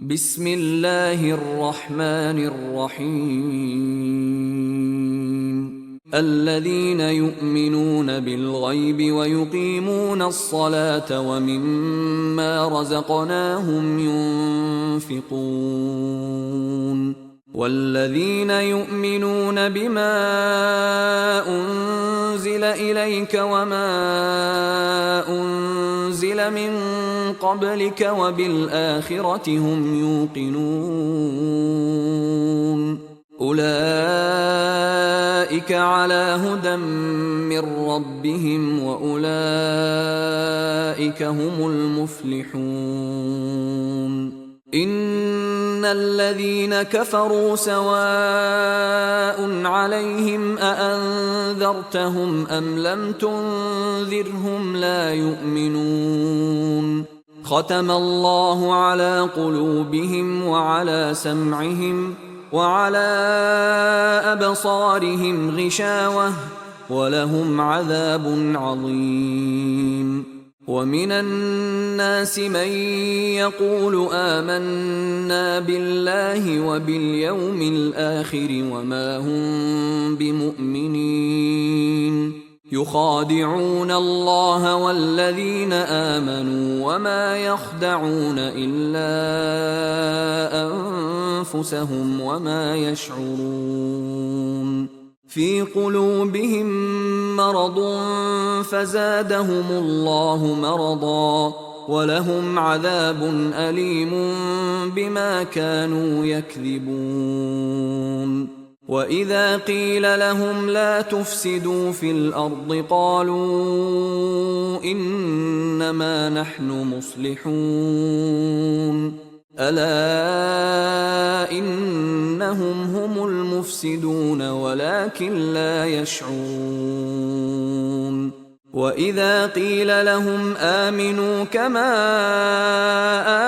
بسم الله الرحمن الرحيم الذين يؤمنون بالغيب ويقيمون الصلاة ومما رزقناهم ينفقون والذين يؤمنون بما أنزل إليك وما أنزل من قبلك وبالآخرة هم يوقنون أولئك على هدى من ربهم وأولئك هم المفلحون إن الذين كفروا سواء عليهم أأنذرتهم أم لم تنذرهم لا يؤمنون ختم الله على قلوبهم وعلى سمعهم وعلى أبصارهم غشاوة ولهم عذاب عظيم ومن الناس من يقول آمنا بالله وباليوم الآخر وما هم بمؤمنين يخادعون الله والذين آمنوا وما يخدعون إلا أنفسهم وما يشعرون في قلوبهم مرض فزادهم الله مرضا ولهم عذاب أليم بما كانوا يكذبون وإذا قيل لهم لا تفسدوا في الأرض قالوا إنما نحن مصلحون ألا إنهم هم المفسدون ولكن لا يشعرون وإذا قيل لهم آمنوا كما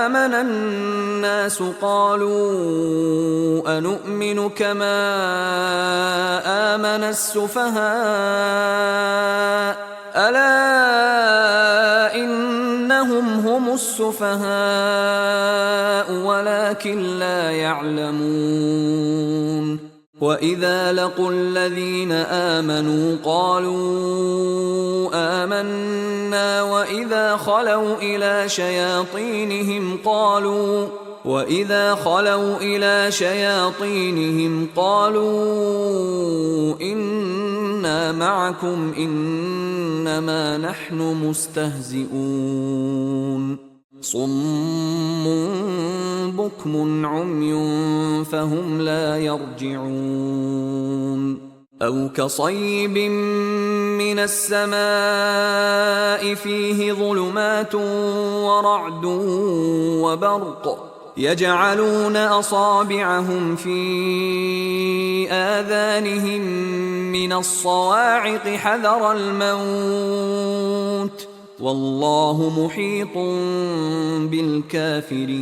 آمن الناس قالوا أنؤمن كما آمن السفهاء ألا إنهم هم السفهاء ولكن لا يعلمون وإذا لقوا الذين آمنوا قالوا آمنا وإذا خلوا إلى شياطينهم قالوا إنا معكم إنما نحن مستهزئون صم بكم عمي فهم لا يرجعون أو كصيب من السماء فيه ظلمات ورعد وبرق يجعلون أصابعهم في آذانهم من الصواعق حذر الموت والله محيط بالكافرين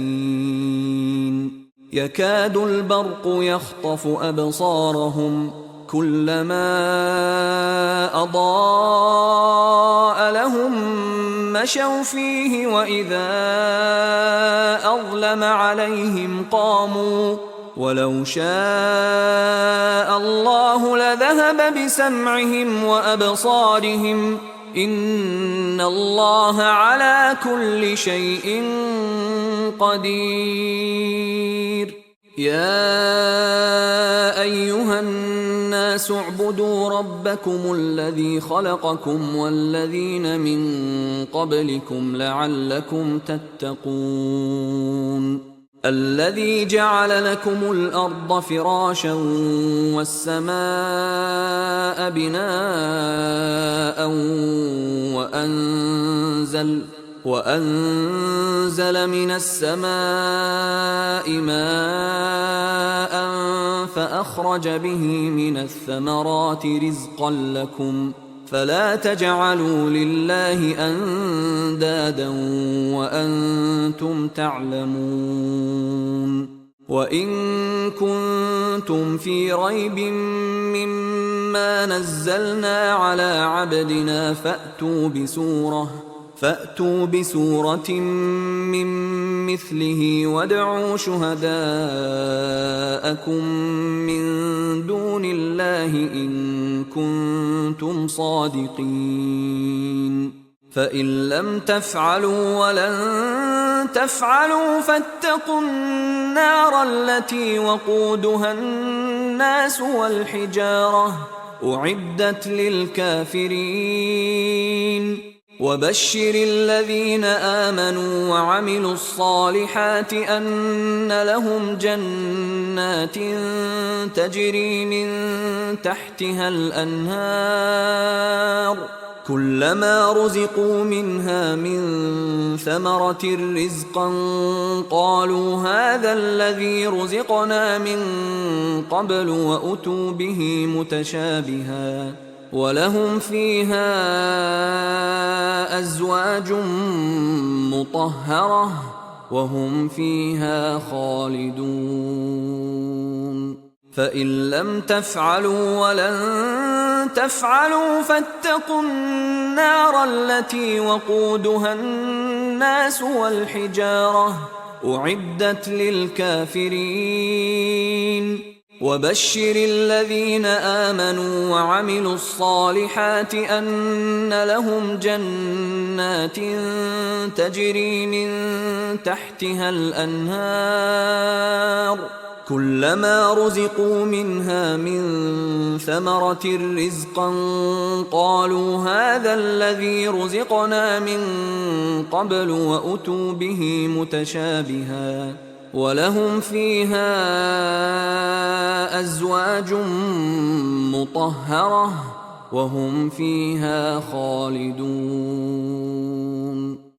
يكاد البرق يخطف أبصارهم كلما أضاء لهم مشوا فيه وإذا أظلم عليهم قاموا ولو شاء الله لذهب بسمعهم وأبصارهم إن الله على كل شيء قدير يا أيها الناس اعبدوا ربكم الذي خلقكم والذين من قبلكم لعلكم تتقون الذي جعل لكم الأرض فراشا والسماء بناء وأنزل من السماء ماء فأخرج به من الثمرات رزقا لكم فلا تجعلوا لله أندادا وأنتم تعلمون وإن كنتم في ريب مما نزلنا على عبدنا فأتوا بسورة من مثله وادعوا شهداءكم من دون الله إن كنتم صادقين فإن لم تفعلوا ولن تفعلوا فاتقوا النار التي وقودها الناس والحجارة أعدت للكافرين وبشر الذين آمنوا وعملوا الصالحات أن لهم جنات تجري من تحتها الأنهار كلما رزقوا منها من ثمرة رزقا قالوا هذا الذي رزقنا من قبل وأتوا به متشابها ولهم فيها أزواج مطهرة وهم فيها خالدون فإن لم تفعلوا ولن تفعلوا فاتقوا النار التي وقودها الناس والحجارة أعدت للكافرين وبشر الذين آمنوا وعملوا الصالحات أن لهم جنات تجري من تحتها الأنهار كلما رزقوا منها من ثمرة رزقا قالوا هذا الذي رزقنا من قبل وأتوا به متشابها ولهم فيها أزواج مطهرة وهم فيها خالدون